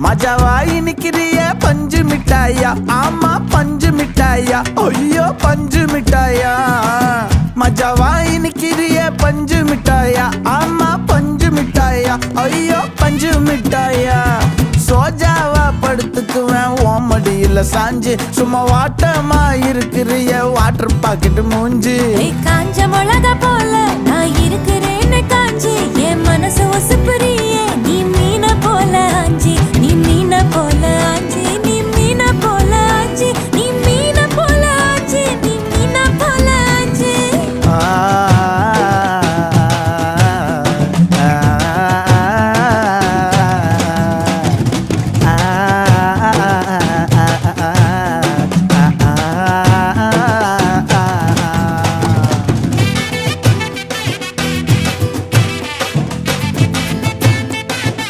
மஜாவாய் நிக்கிறிய பஞ்சு மிட்டாயா, ஆமா பஞ்சு மிட்டாயா, ஐயோ பஞ்சு மிட்டாயா. மஜாவாய் நிக்கிறிய பஞ்சு மிட்டாயா, ஆமா பஞ்சு மிட்டாயா, ஐயோ பஞ்சு மிட்டாயா. சோஜாவா படுத்துக்குவேன் ஓமடியில சாஞ்சு, சும்மா வாட்டமா இருக்கிறிய வாட்டர் பாக்கெட் மூஞ்சி. காஞ்ச மிளகா போல நான் இருக்கிறேன்னு காஞ்சி என் மனசு ஒசுப்புறிய